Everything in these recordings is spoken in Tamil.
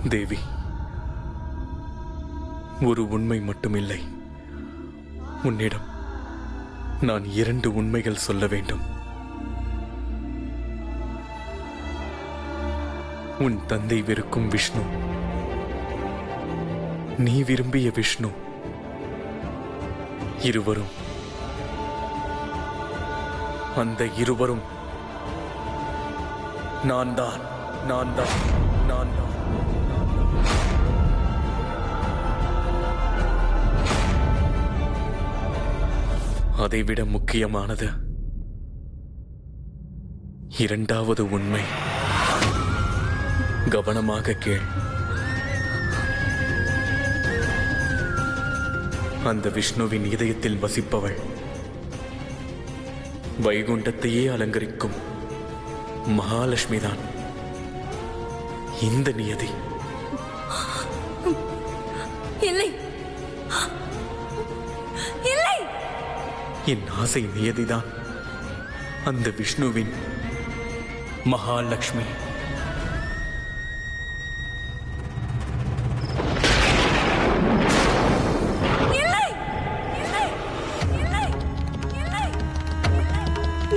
தேவி, ஒரு உண்மை மட்டுமில்லை, உன்னிடம் நான் 2 உண்மைகள் சொல்ல வேண்டும். உன் தந்தை வெறுக்கும் விஷ்ணு, நீ விரும்பிய விஷ்ணு, இருவரும், அந்த இருவரும் நான் தான். அதைவிட முக்கியமானது 2வது உண்மை. கவனமாக கேள். அந்த விஷ்ணுவின் இதயத்தில் வசிப்பவள் வைகுண்டத்தையே அலங்கரிக்கும் மகாலட்சுமிதான் இந்த நியதி. இல்லை, இல்லை. என் ஆசை நியதிதான் அந்த விஷ்ணுவின் மகாலட்சுமி.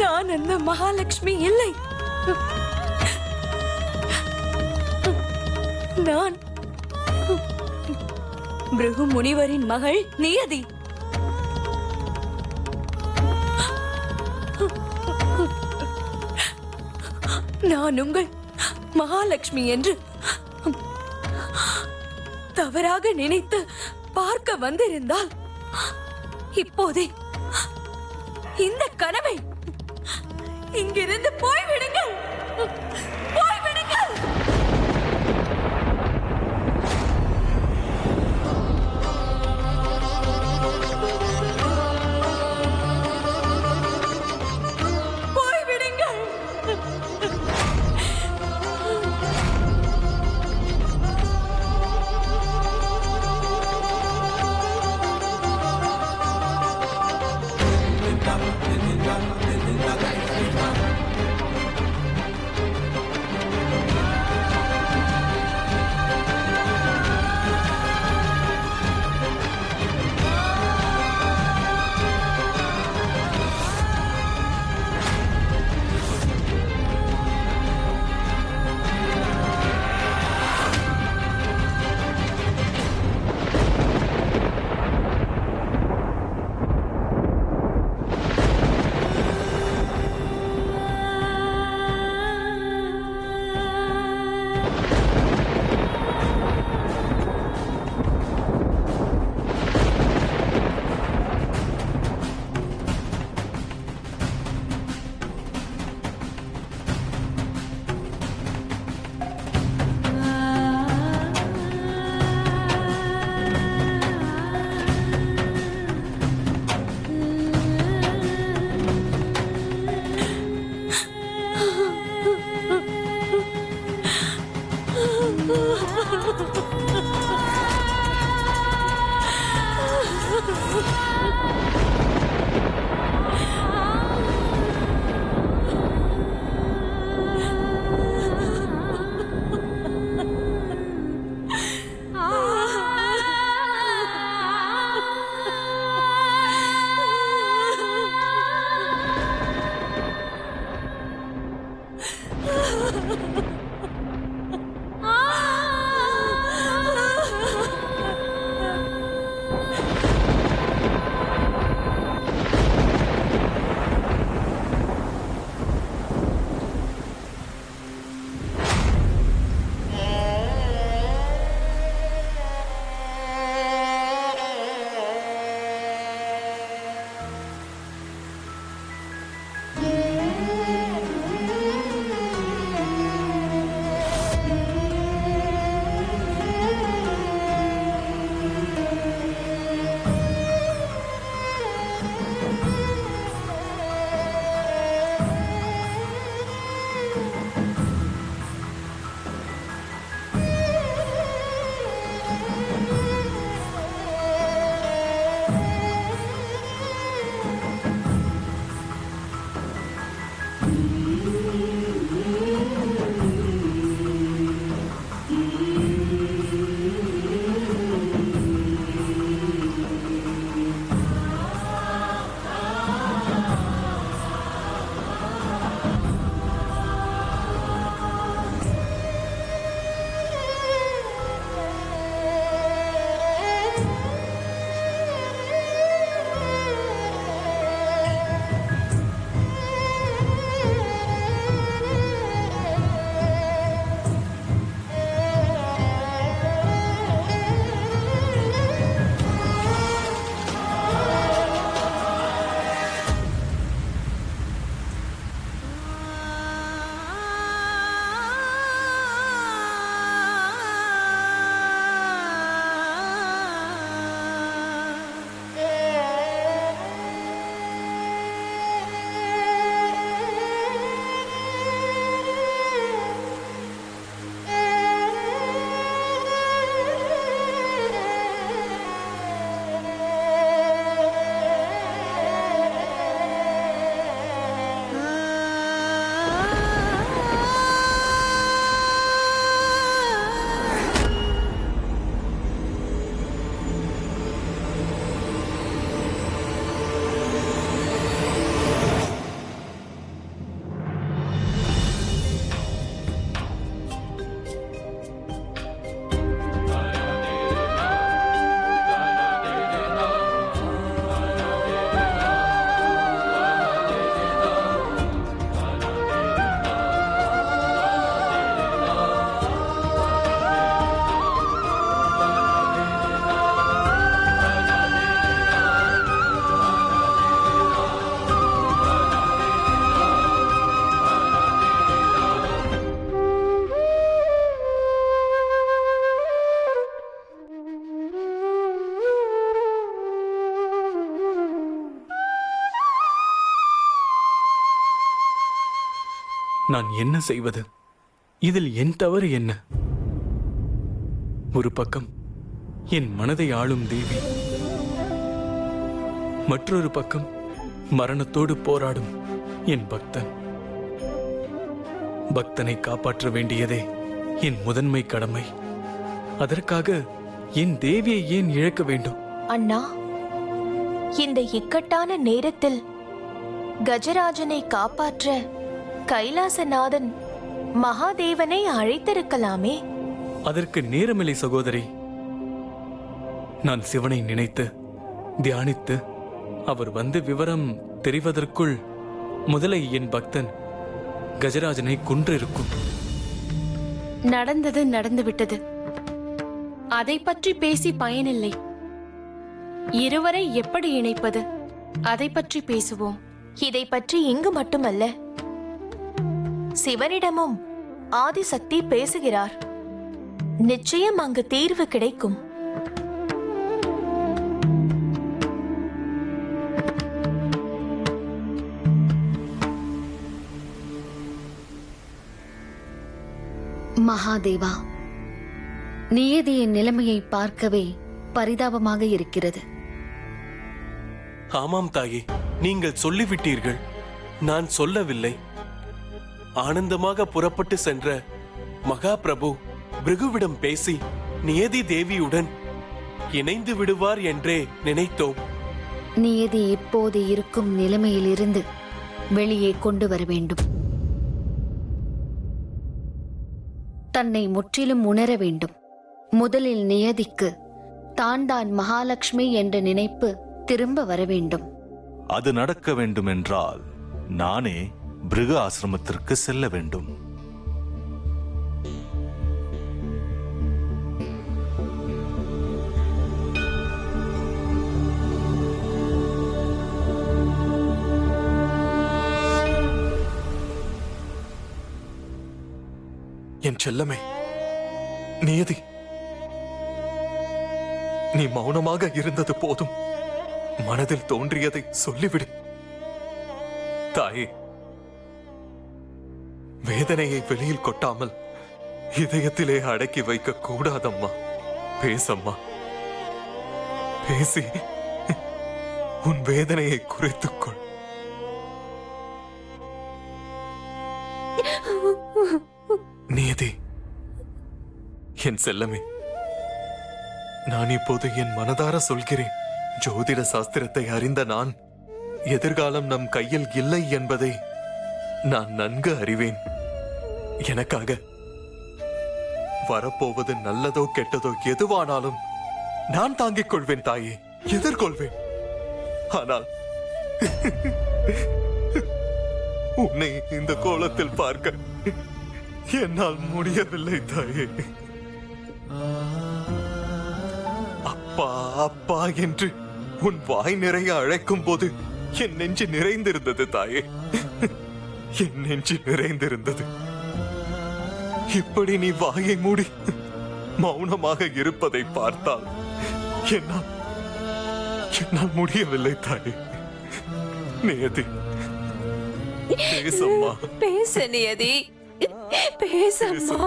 நான் அந்த மகாலட்சுமி இல்லை. நான் பிருகு முனிவரின் மகள் நியதி. நான் உங்கள் மகாலட்சுமி என்று தவறாக நினைத்து பார்க்க வந்திருந்தால் இப்போதே இந்த கனவை இங்கிருந்து போய்விடுங்கள், போய்விடுங்கள். போய்விடுங்கள். நான் என்ன செய்வது? இதில் என் தவறு என்ன? ஒரு பக்கம் என் மனதை ஆளும் தேவி, மற்றொரு பக்கம் மரணத்தோடு போராடும் என் பக்தன். பக்தனை காப்பாற்ற வேண்டியதே என் முதன்மை கடமை. அதற்காக என் தேவியை ஏன் இழக்க வேண்டும்? அண்ணா, இந்த இக்கட்டான நேரத்தில் கஜராஜனை காப்பாற்ற கைலாசநாதன் மகாதேவனை அழைத்திருக்கலாமே. அதற்கு நேரமில்லை சகோதரி. நான் சிவனை நினைத்து தியானித்து அவர் வந்து விவரம் தெரிவதற்குள் முதலை என் பக்தன் கஜராஜனை கொன்றிருக்கும். நடந்தது நடந்துவிட்டது. அதை பற்றி பேசி பயனில்லை. இருவரை எப்படி இணைப்பது, அதை பற்றி பேசுவோம். இதை பற்றி இங்கு மட்டுமல்ல, சிவனிடமும் ஆதிசக்தி பேசுகிறார். நிச்சயம் அங்கு தீர்வு கிடைக்கும். மகாதேவா, நியதியின் நிலைமையை பார்க்கவே பரிதாபமாக இருக்கிறது. ஆமாம் தாயே, நீங்கள் சொல்லிவிட்டீர்கள், நான் சொல்லவில்லை. ஆனந்தமாக புறப்பட்டு சென்ற மகாபிரபு பிருகுவிடம் பேசி நியதி தேவியுடன் இணைந்து விடுவார் என்றே நினைத்தோம். நியதி இப்போது இருக்கும் நிலைமையிலிருந்து வெளியே கொண்டு வர வேண்டும். தன்னை முற்றிலும் உணர வேண்டும். முதலில் நியதிக்கு தான் மகாலட்சுமி என்ற நினைப்பு திரும்ப வர வேண்டும். அது நடக்க வேண்டுமென்றால் நானே பிருகு ஆசிரமத்திற்கு செல்ல வேண்டும். என் செல்லமே நியதி, நீ மௌனமாக இருந்தது போதும். மனதில் தோன்றியதை சொல்லிவிடு. தாயே, வேதனையை வெளியில் கொட்டாமல் இதயத்திலே அடக்கி வைக்க கூடாதம்மா. பேசம்மா, பேசி உன் வேதனையை குறைத்துக்கொள். நியதி, என் செல்லமே, நான் இப்போது என் மனதார சொல்கிறேன். ஜோதிட சாஸ்திரத்தை அறிந்த நான் எதிர்காலம் நம் கையில் இல்லை என்பதை நான் நன்கு அறிவேன். எனக்காக வரப்போவது நல்லதோ கெட்டதோ எதுவானாலும் நான் தாங்கிக் கொள்வேன் தாயே, எதிர்கொள்வேன். ஆனால் உன்னை இந்த கோலத்தில் பார்க்க என்னால் முடியவில்லை தாயே. அப்பா அப்பா என்று உன் வாய் நிறைய அழைக்கும் போது என் நெஞ்சு நிறைந்திருந்தது தாயே, என் நெஞ்சு நிறைந்திருந்தது. இப்படி நீ வாயை மூடி மௌனமாக இருப்பதை பார்த்தால் என்னால் முடியவில்லை தாயே. நியதி, பேசம்மா. பேச நியதி, பேசம்மா.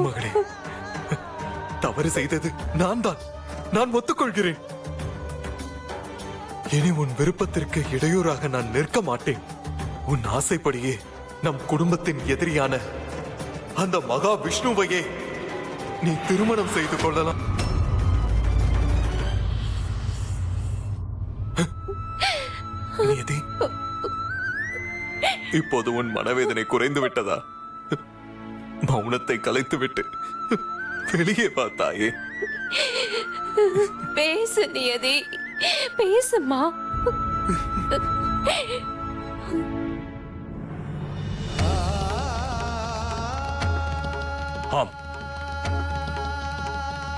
மகளே, தவறு செய்தது நான் தான். நான் ஒத்துக்கொள்கிறேன். இனி உன் விருப்பத்திற்கு இடையூறாக நான் நிற்க மாட்டேன். உன் ஆசைப்படியே நம் குடும்பத்தின் எதிரியான அந்த மகா விஷ்ணுவையே நீ திருமணம் செய்து கொள்ளலாம். நியதி, இப்போது உன் மனவேதனை குறைந்து விட்டதா? மௌனத்தை கலைத்துவிட்டு வெளியே பார்த்தாயே. பேசு நியதி, பேசுமா. ஆம்,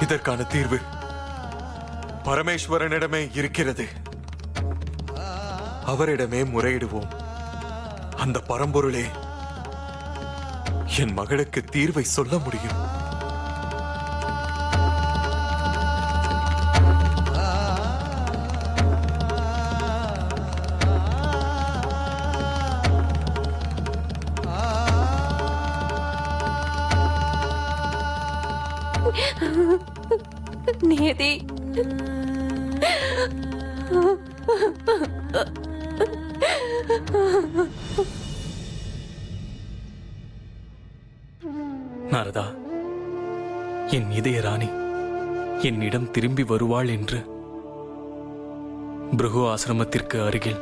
இதற்கான தீர்வு பரமேஸ்வரனிடமே இருக்கிறது. அவரிடமே முறையிடுவோம். அந்த பரம்பொருளே என் மகளுக்கு தீர்வை சொல்ல முடியும். நியதி, நாரதா, என் இதய ராணி என்னிடம் திரும்பி வருவாள் என்று பிருகு ஆசிரமத்திற்கு அருகில்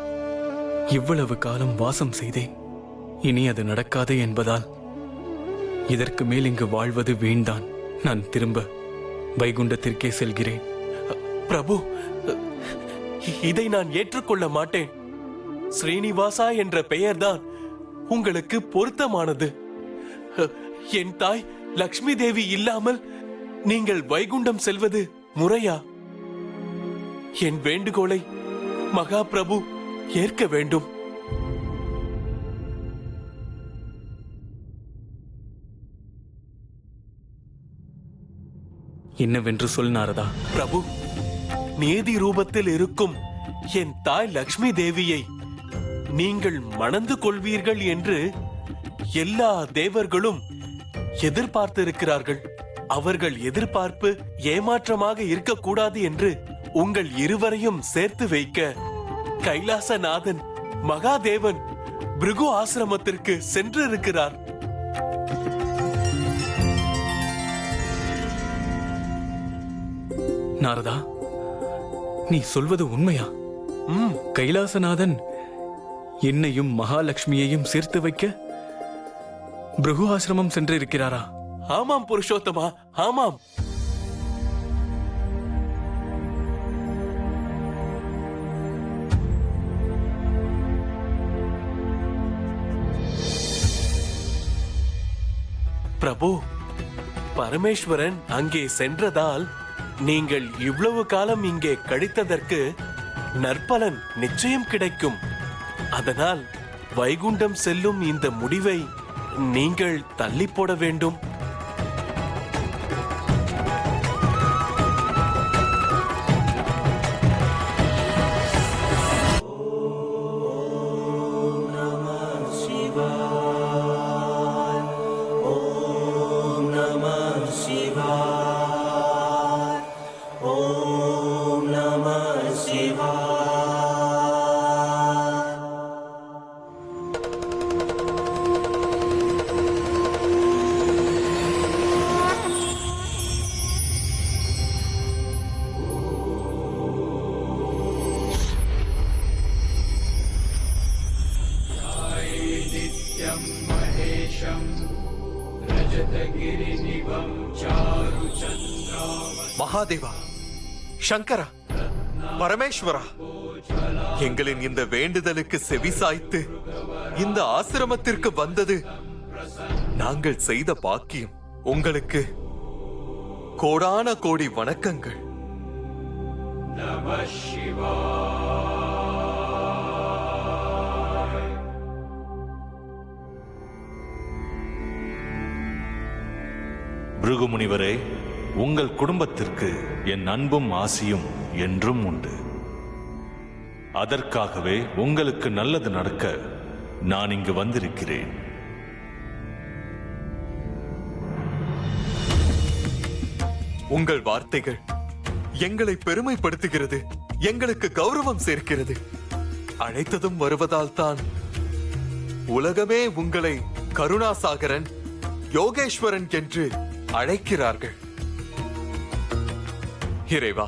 இவ்வளவு காலம் வாசம் செய்தேன். இனி அது நடக்காது என்பதால் இதற்கு மேல் இங்கு வாழ்வது வீண்தான். நான் திரும்ப வைகுண்டத்திற்கே செல்கிறேன். பிரபு, இதை நான் ஏற்றுக்கொள்ள மாட்டேன். ஸ்ரீனிவாசா என்ற பெயர்தான் உங்களுக்கு பொருத்தமானது. என் தாய் லக்ஷ்மி தேவி இல்லாமல் நீங்கள் வைகுண்டம் செல்வது முறையா? என் வேண்டுகோளை மகா பிரபு ஏற்க வேண்டும். என்னவென்று சொல் நாரதா. பிரபு, நீதி ரூபத்தில் இருக்கும் என் தாய் லக்ஷ்மி தேவியை நீங்கள் மணந்து கொள்வீர்கள் என்று எல்லா தேவர்களும் எதிர்பார்த்திருக்கிறார்கள். அவர்கள் எதிர்பார்ப்பு ஏமாற்றமாக இருக்கக்கூடாது என்று உங்கள் இருவரையும் சேர்த்து வைக்க கைலாசநாதன் மகாதேவன் பிருகு ஆசிரமத்திற்கு சென்றிருக்கிறார். நாரதா, நீ சொல்வது உண்மையா? கைலாசநாதன் என்னையும் மகாலட்சுமியையும் சேர்த்து வைக்க பிருகு ஆசிரமம் சென்றிருக்கிறாரா? ஆமாம் புருஷோத்தமா, ஆமாம். பிரபு, பரமேஸ்வரன் அங்கே சென்றதால் நீங்கள் இவ்வளவு காலம் இங்கே கழித்ததற்கு நற்பலன் நிச்சயம் கிடைக்கும். அதனால் வைகுண்டம் செல்லும் இந்த முடிவை நீங்கள் தள்ளி போட வேண்டும். மகாதேவா, சங்கரா, பரமேஸ்வரா, எங்களின் இந்த வேண்டுதலுக்கு செவிசாய்த்து இந்த ஆசிரமத்திற்கு வந்தது நாங்கள் செய்த பாக்கியம். உங்களுக்கு கோடான கோடி வணக்கங்கள். பிருகு முனிவரே, உங்கள் குடும்பத்திற்கு என் அன்பும் ஆசியும் என்றும் உண்டு. அதற்காகவே உங்களுக்கு நல்லது நடக்க நான் இங்கு வந்திருக்கிறேன். உங்கள் வார்த்தைகள் எங்களை பெருமைப்படுத்துகிறது, எங்களுக்கு கௌரவம் சேர்க்கிறது. அழைத்ததும் வருவதால் தான் உலகமே உங்களை கருணாசாகரன், யோகேஸ்வரன் என்று அழைக்கிறார்கள். இறைவா,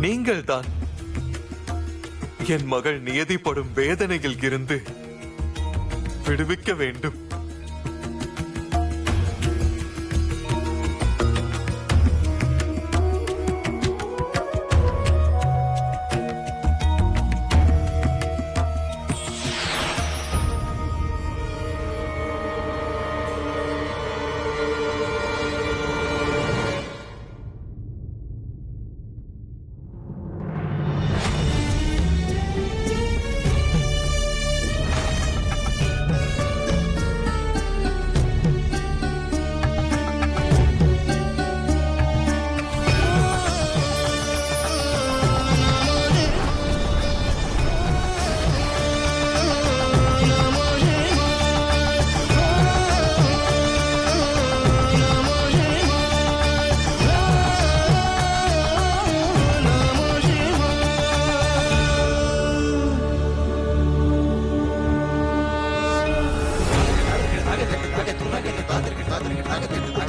நீங்கள்தான் என் மகள் நியதிப்படும் வேதனையில் இருந்து விடுவிக்க வேண்டும். யாகத்திற்கு